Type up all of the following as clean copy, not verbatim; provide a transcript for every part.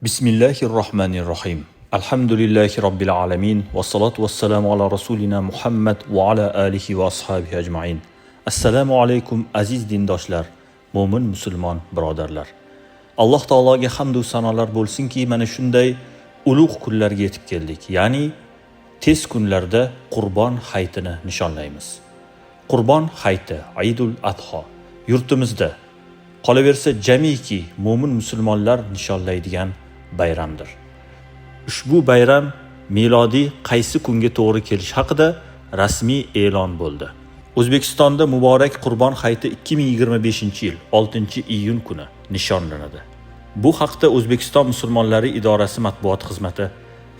Bismillahirrohmanirrohim. Alhamdulillahi robbil alamin va salatu vassalamu ala rasulina Muhammad va ala alihi va ashabihi ajmain. Assalomu alaykum aziz dindoshlar, mo'min musulmon birodarlar. Alloh taologa hamd va sanolar bo'lsinki, mana shunday ulug' kunlarga yetib keldik. Ya'ni tez kunlarda Qurbon hayitini nishonlaymiz. Qurbon hayiti, Aidul Adho yurtimizda qolaversa jamiki mo'min musulmonlar nishonlaydigan bayramdir. Ushbu bayram milodiy qaysi kunga to'g'ri kelishi haqida rasmiy e'lon bo'ldi. O'zbekistonda muborak Qurbon hayiti 2025-yil 6-iyun kuni nishonlanadi. Bu haqda O'zbekiston musulmonlari idorasi matbuot xizmati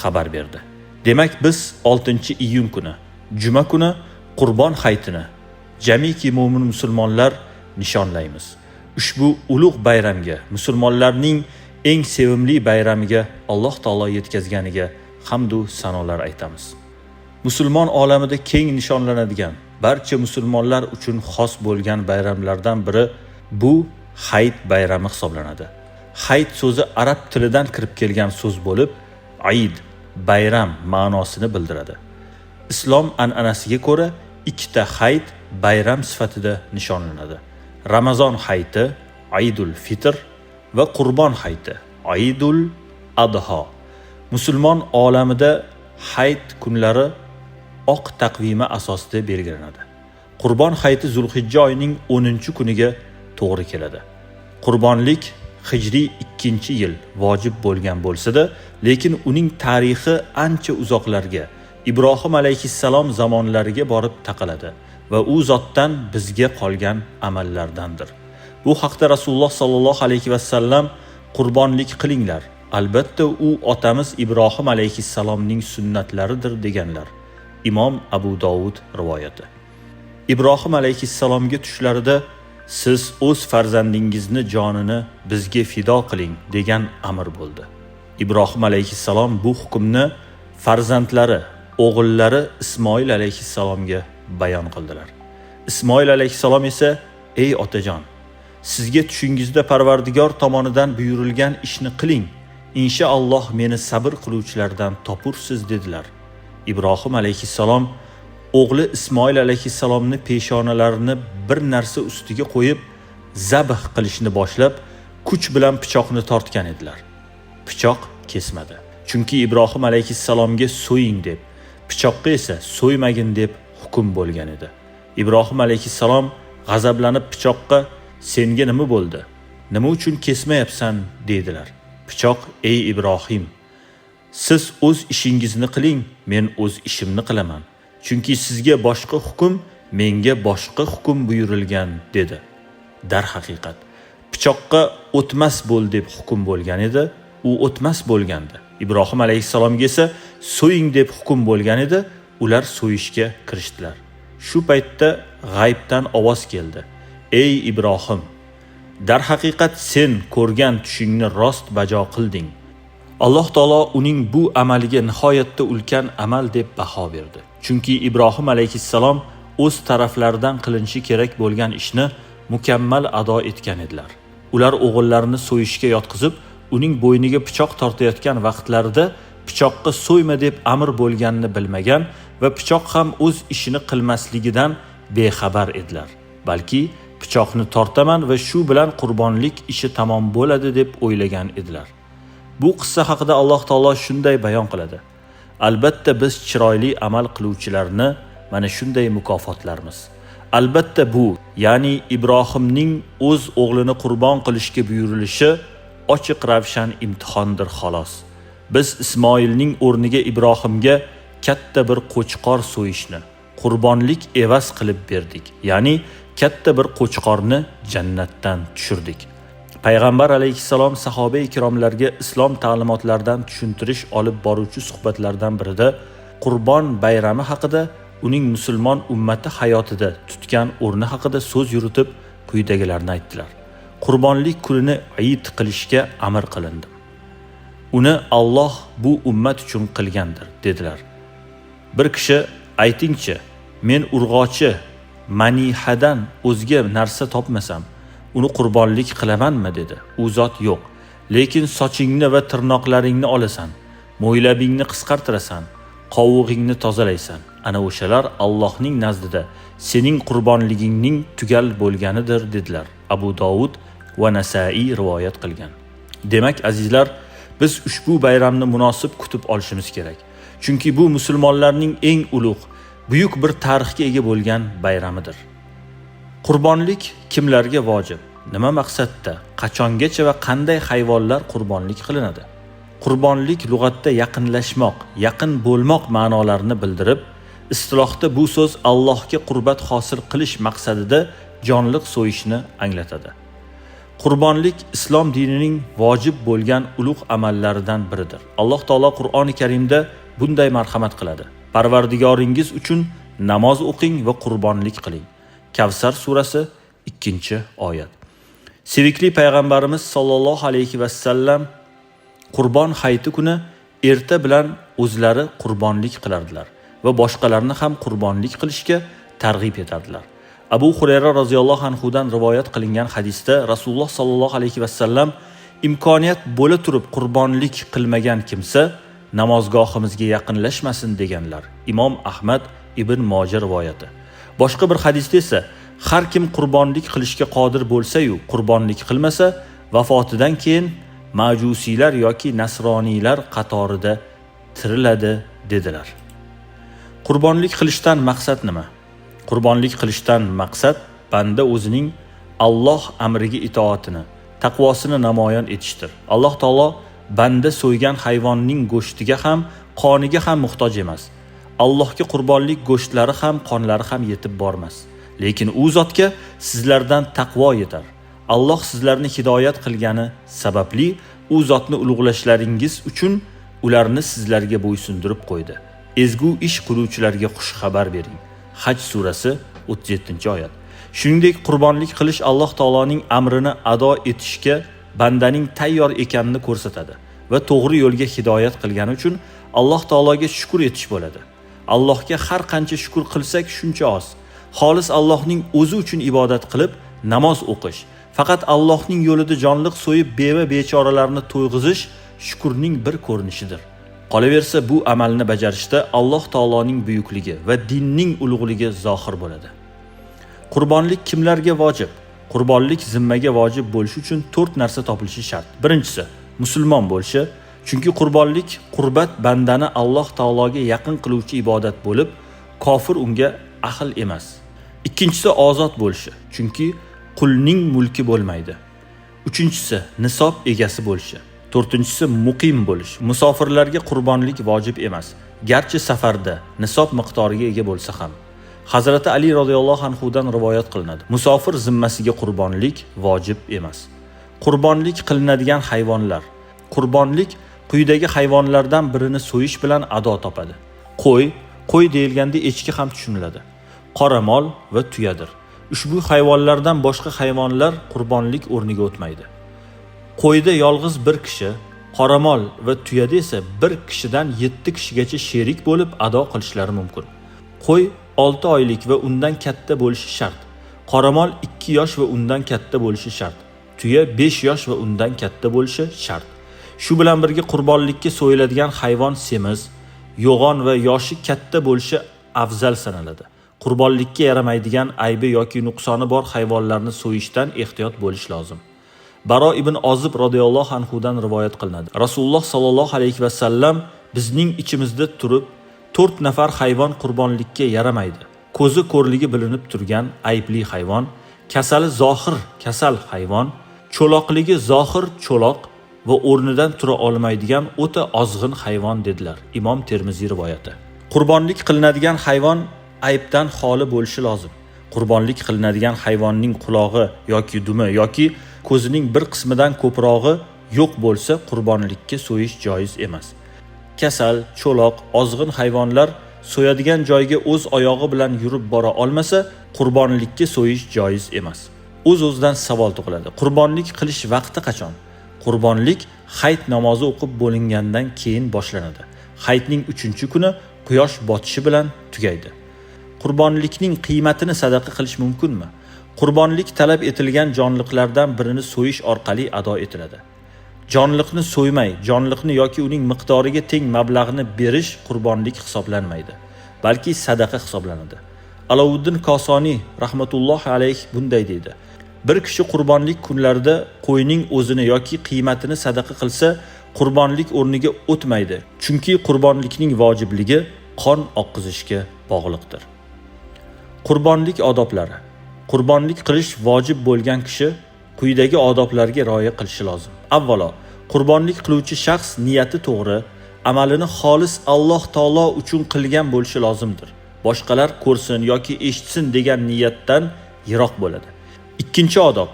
xabar berdi. Demak, biz 6-iyun kuni, juma kuni Qurbon hayitini jamiki mo'min musulmonlar nishonlaymiz. Ushbu ulug' bayramga, musulmonlarning eng sevimli bayramiga Alloh taolo yetkazganiga hamd va sanolar aytamiz. Musulmon olamida keng nishonlanadigan, barcha musulmonlar uchun xos bo'lgan bayramlardan biri bu hayit bayrami hisoblanadi. Hayit so'zi arab tilidan kirib kelgan so'z bo'lib, Aid, bayram ma'nosini bildiradi. Islom an'anasiga ko'ra ikkita hayit bayram sifatida nishonlanadi. Ramazon hayiti, Aidul Fitr va Qurbon hayiti, Aidul Adho. Musulmon olamida hayit kunlari oq taqvimi asosida belgilanadi. Qurbon hayiti Zulhijja oyining 10-kuniga to'g'ri keladi. Qurbonlik hijriy 2-yil vojib bo'lgan bo'lsa-da, lekin uning tarixi ancha uzoqlarga, Ibrohim alayhissalom zamonlariga borib taqaladi va u zotdan bizga qolgan amallardandir. Bu haqda Rasululloh sallallohu alayhi va sallam qurbonlik qilinglar, albatta u otamiz Ibrohim alayhissalomning sunnatlaridir deganlar. Imom Abu Dovud rivoyati. Ibrohim alayhissalomga tushlarida siz o'z farzandingizni jonini bizga fido qiling degan amr bo'ldi. Ibrohim alayhissalom bu hukmni farzandlari, o'g'illari Ismoil alayhissalomga bayon qildilar. Ismoil alayhissalom esa: "Ey otajon, sizga tushingizda Parvardigor tomonidan buyurilgan ishni qiling. Inshaalloh meni sabr qiluvchilardan topursiz" dedilar. Ibrohim alayhissalom o'g'li Ismoil alayhissalomni peshonalarini bir narsa ustiga qo'yib zabh qilishni boshlab, kuch bilan pichoqni tortgan edilar. Pichoq kesmadi. Chunki Ibrohim alayhissalomga so'ying deb, pichoqqa esa so'ymagin deb hukm bo'lgan edi. Ibrohim alayhissalom g'azablanib pichoqqa: "Senga nima bo'ldi? Nima uchun kesmayapsan?" dedilar. Pichoq: "Ey Ibrohim, siz o'z ishingizni qiling, men o'z ishimni qilaman. Chunki sizga boshqa hukm, menga boshqa hukm buyurilgan" dedi. Darhaqiqat, pichoqqa o'tmas bo'l deb hukm bo'lgan edi, u o'tmas bo'lgandi. Ibrohim alayhissalomga esa so'ying deb hukm bo'lgan edi, ular so'yishga kirishdilar. Shu paytda g'aybdan ovoz keldi: "Ey Ibrohim, darhaqiqat sen ko'rgan tushingni rost bajo qilding." Alloh taolo uning bu amaliga nihoyatda ulkan amal deb baho berdi. Chunki Ibrohim alayhissalom o'z taraflaridan qilinishi kerak bo'lgan ishni mukammal ado etgan edilar. Ular o'g'illarini so'yishga yotqizib, uning bo'yniga pichoq tortayotgan vaqtlarida pichoqqa so'yma deb amr bo'lganini bilmagan va pichoq ham o'z ishini qilmasligidan bexabar edilar. Balki pichoqni tortaman va shu bilan qurbonlik ishi tamom bo'ladi deb o'ylagan edilar. Bu qissa haqida Alloh taolo shunday bayon qiladi: "Albatta biz chiroyli amal qiluvchilarni mana shunday mukofotlarmiz." Albatta bu, ya'ni Ibrohimning o'z o'g'lini qurbon qilishga buyurilishi ochiq ravshan imtihondir xolos. Biz Ismoilning o'rniga Ibrohimga katta bir qo'chqor so'yishni qurbonlik evaz qilib berdik. Ya'ni katta bir qo'chqorni jannatdan tushirdik. Payg'ambar alayhissalom sahoba-i ikromlarga islom ta'limotlaridan tushuntirish olib boruvchi suhbatlardan birida Qurbon bayrami haqida, uning musulmon ummati hayotida tutgan o'rni haqida so'z yuritib, quyidagilarni aytdilar. Qurbonlik kunini Eid qilishga amr qilindi. Uni Alloh bu ummat uchun qilgandir dedilar. Bir kishi: "Aytingchi, men urg'ochi manihadan o'zga narsa topmasam, uni qurbonlik qilamanmi?" dedi. U zot: "Yo'q, lekin sochingni va tirnoqlaringni olasan, mo'ylabingni qisqartirasan, qovug'ingni tozalaysan. Ana o'shalar Allohning nazdida sening qurbonligingning tugal bo'lganidir dedilar. Abu Dovud va Nasai rivoyat qilgan. Demak azizlar, biz ushbu bayramni munosib kutib olishimiz kerak. Chunki bu musulmonlarning eng ulug', buyuk bir tarixga ega bo'lgan bayramidir. Qurbonlik kimlarga vojib? Nima maqsadda, qachongacha va qanday hayvonlar qurbonlik qilinadi? Qurbonlik lug'atda yaqinlashmoq, yaqin bo'lmoq ma'nolarini bildirib, istilohda bu so'z Allohga qurbat hosil qilish maqsadida jonliq so'yishni anglatadi. Qurbonlik islom dinining vojib bo'lgan ulug' amallaridan biridir. Alloh taolo Qur'oni Karimda bunday marhamat qiladi. Parvardigoringiz uchun namoz o'qing va qurbonlik qiling. Kavsar surasi 2-oyat. Sevikli payg'ambarimiz sollallohu alayhi va sallam Qurbon hayiti kuni erta bilan o'zlari qurbonlik qilardilar va boshqalarni ham qurbonlik qilishga targ'ib etardilar. Abu Hurayra roziyallohu anhu dan rivoyat qilingan hadisda Rasululloh sollallohu alayhi va sallam imkoniyat bo'la turib qurbonlik qilmagan kimsa namozgohimizga yaqinlashmasin deganlar. Imom Ahmad ibn Moja rivoyati. Boshqa bir hadisda esa har kim qurbonlik qilishga qodir bo'lsa-yu qurbonlik qilmasa, vafotidan keyin majusiylar yoki nasroniylar qatorida tiriladi dedilar. Qurbonlik qilishdan maqsad nima? Qurbonlik qilishdan maqsad banda o'zining Alloh amriga itoatini, taqvosini namoyon etishdir. Alloh taolo banda so'ygan hayvonning go'shtiga ham, qoniga ham muhtoj emas. Allohga qurbonlik go'shtlari ham, qonlari ham yetib bormas. Lekin u zotga sizlardan taqvo yetar. Alloh sizlarni hidoyat qilgani sababli u zotni ulug'lashlaringiz uchun ularni sizlarga bo'ysundirib qo'ydi. Ezgu ish qiluvchilarga xush xabar bering. Haj surasi 37-oyat. Shuningdek, qurbonlik qilish Alloh taoloning amrini ado etishga bandaning tayyor ekanini ko'rsatadi va to'g'ri yo'lga hidoyat qilgani uchun Alloh taologa shukr etish bo'ladi. Allohga har qancha shukr qilsak shuncha oz. Xolis Allohning o'zi uchun ibodat qilib, namoz o'qish, faqat Allohning yo'lida jonliq so'yib beva bechoralarni to'yg'izish shukrning bir ko'rinishidir. Qolaversa bu amalni bajarishda Alloh taoloning buyukligi va dinning ulug'ligi zohir bo'ladi. Qurbonlik kimlarga vojib? Qurbonlik zimmaga vojib bo'lishi uchun 4 narsa topilishi shart. Birinchisi, musulmon bo'lishi, chunki qurbonlik qurbat bandani Alloh taologa yaqin qiluvchi ibodat bo'lib, kofir unga ahil emas. Ikkinchisi, ozod bo'lishi, chunki qulning mulki bo'lmaydi. Uchinchisi, nisob egasi bo'lishi. To'rtinchisi, muqim bo'lish. Musofirlarga qurbonlik vojib emas, garchi safarda nisob miqdoriga ega bo'lsa ham. Hazrati Ali roziyallohu anhu dan rivoyat qilinadi. Musofir zimmasiga qurbonlik vojib emas. Qurbonlik qilinadigan hayvonlar. Qurbonlik quyidagi hayvonlardan birini so'yish bilan ado topadi. Qo'y deyilganda echki ham tushuniladi. Qoramol va tuyadir. Ushbu hayvonlardan boshqa hayvonlar qurbonlik o'rniga o'tmaydi. Qo'yda yolg'iz bir kishi, qoramol va tuyada esa bir kishidan 7 kishigacha sherik bo'lib ado qilishlari mumkin. Qo'y 6 oylik va undan katta bo'lishi shart. Qoramol 2 yosh va undan katta bo'lishi shart. Tuya 5 yosh va undan katta bo'lishi shart. Shu bilan birga qurbonlikka so'yiladigan hayvon semiz, yo'g'on va yoshi katta bo'lishi afzal sanaladi. Qurbonlikka yaramaydigan aybi yoki nuqsoni bor hayvonlarni so'yishdan ehtiyot bo'lish lozim. Baro ibn Ozib radhiyallohu anhu dan rivoyat qilinadi. Rasululloh sallallohu alayhi va sallam bizning ichimizda turib 4 nafar hayvon qurbonlikka yaramaydi. Ko'zi ko'rligi bilinib turgan aybli hayvon, kasali zohir kasal hayvon, cho'loqligi zohir cho'loq va o'rnidan tura olmaydigan o'ta ozg'in hayvon dedilar. Imom Termiziy rivoyati. Qurbonlik qilinadigan hayvon aybdan xoli bo'lishi lozim. Qurbonlik qilinadigan hayvonning qulog'i yoki dumi yoki ko'zining bir qismidan ko'prog'i yo'q bo'lsa qurbonlikka so'yish joiz emas. Kasal, cho'loq, ozg'in hayvonlar so'yadigan joyga o'z oyog'i bilan yurib bora olmasa, qurbonlikka so'yish joiz emas. O'z-o'zidan savol tug'iladi. Qurbonlik qilish vaqti qachon? Qurbonlik hayit namozi o'qib bo'lingandan keyin boshlanadi. Hayitning 3-kuni quyosh botishi bilan tugaydi. Qurbonlikning qiymatini sadaqa qilish mumkinmi? Qurbonlik talab etilgan jonliqlardan birini so'yish orqali ado etiladi. jonliqni so'ymay, jonliqni yoki uning miqdoriga teng mablag'ni berish qurbonlik hisoblanmaydi, balki sadaqa hisoblanadi. Alovuddin Kosoniy rahmatullohi alayh bunday deydi: bir kishi qurbonlik kunlarida qo'yning o'zini yoki qiymatini sadaqa qilsa, qurbonlik o'rniga o'tmaydi, chunki qurbonlikning vojibligi qon oqqizishga bog'liqdir. Qurbonlik odoblari. Qurbonlik qilish vojib bo'lgan kishi quyidagi odoblarga rioya qilishi lozim. Avvalo, qurbonlik qiluvchi shaxs niyati to'g'ri, amalini xolis Alloh taolo uchun qilgan bo'lishi lozimdir. Boshqalar ko'rsin yoki eshitsin degan niyatdan yiroq bo'ladi. Ikkinchi odob: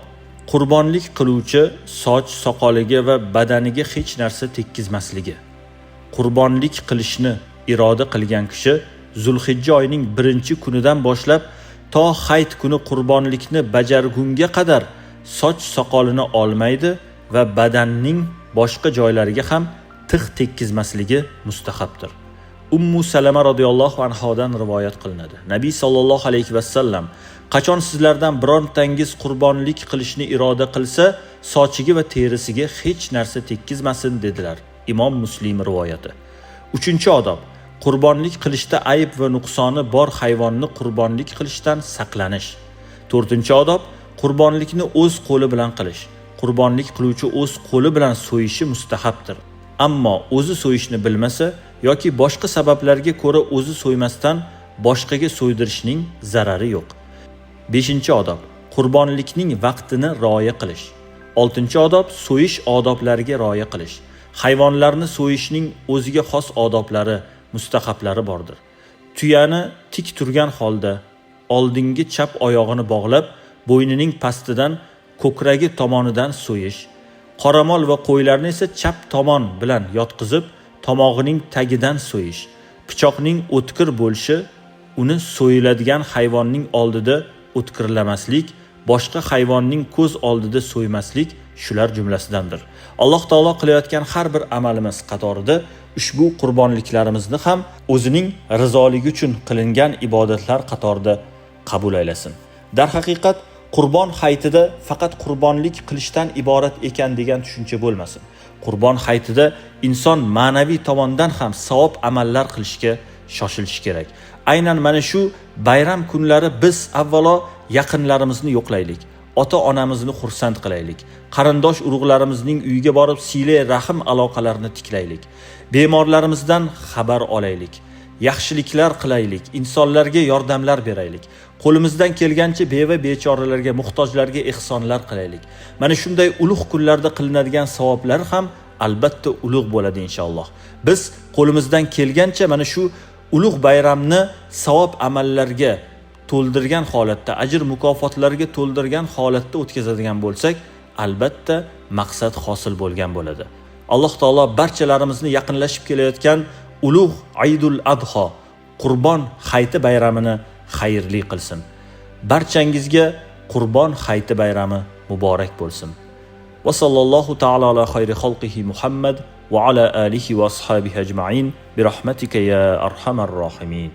qurbonlik qiluvchi soch, soqoliga va badaniga hech narsa tekkizmasligi. Qurbonlik qilishni iroda qilgan kishi Zulhijja oyining 1-kunidan boshlab to hayit kuni qurbonlikni bajargunga qadar soch soqolini olmaydi va badanning boshqa joylariga ham tig' tekkizmasligi mustahabdir. Ummu Salama radhiyallohu anhodan rivoyat qilinadi. Nabiy sallallohu alayhi vasallam: qachon sizlardan birontangiz qurbonlik qilishni iroda qilsa, sochiga va terisiga hech narsa tekkizmasin dedilar. Imom Muslim rivoyati. Uchinchi odob: qurbonlik qilishda ayb va nuqsoni bor hayvonni qurbonlik qilishdan saqlanish. To'rtinchi odob: qurbonlikni o'z qo'li bilan qilish. Qurbonlik qiluvchi o'z qo'li bilan so'yishi mustahabdir. Ammo o'zi so'yishni bilmasa yoki boshqa sabablarga ko'ra o'zi so'ymasdan boshqaga so'ydirishning zarari yo'q. 5-odob: qurbonlikning vaqtini rioya qilish. 6-odob: so'yish odoblariga rioya qilish. Hayvonlarni so'yishning o'ziga xos odoblari, mustahablari bordir. Tuyani tik turgan holda oldingi chap oyog'ini bog'lab, bo'ynining pastidan ko'kragi tomonidan so'yish. Qoramol va qo'ylarni esa chap tomon bilan yotqizib, tomog'ining tagidan so'yish. Pichoqning o'tkir bo'lishi, uni so'yiladigan hayvonning oldida o'tkirlamaslik, boshqa hayvonning ko'z oldida so'ymaslik shular jumlasidandir. Alloh taolo qilayotgan har bir amalimiz qatorida ushbu qurbonliklarimizni ham o'zining rizoligi uchun qilingan ibodatlar qatorida qabul aylasin. Dar haqiqat Qurbon hayitida faqat qurbonlik qilishdan iborat ekan degan tushuncha bo'lmasin. Qurbon hayitida inson ma'naviy tomondan ham savob amallar qilishga shoshilishi kerak. Aynan mana shu bayram kunlari biz avvalo yaqinlarimizni yo'qlaylik, ota-onamizni xursand qilaylik, qarindosh urug'larimizning uyiga borib sila rahim aloqalarini tiklaylik, bemorlarimizdan xabar olaylik, yaxshiliklar qilaylik, insonlarga yordamlar beraylik, qo'limizdan kelgancha beva bechoralarga, muhtojlarga ehsonlar qilaylik. Mana shunday ulug' kunlarda qilinadigan savoblar ham albatta ulug' bo'ladi inshaalloh. Biz qo'limizdan kelgancha mana shu ulug' bayramni savob amallarga to'ldirgan holatda, ajr mukofotlarga to'ldirgan holatda o'tkazadigan bo'lsak, albatta maqsad hosil bo'lgan bo'ladi. Alloh taolo barchalarimizni yaqinlashib kelayotgan ulug' Aydul Adho, Qurbon hayiti bayramini xayrli qilsin. Barchangizga Qurbon hayiti bayrami muborak bo'lsin. Va sallallohu ta'ala ala xayri xalqihi Muhammad va ala alihi va ashabihi ajma'in bi rahmatika ya arhamar rohimin.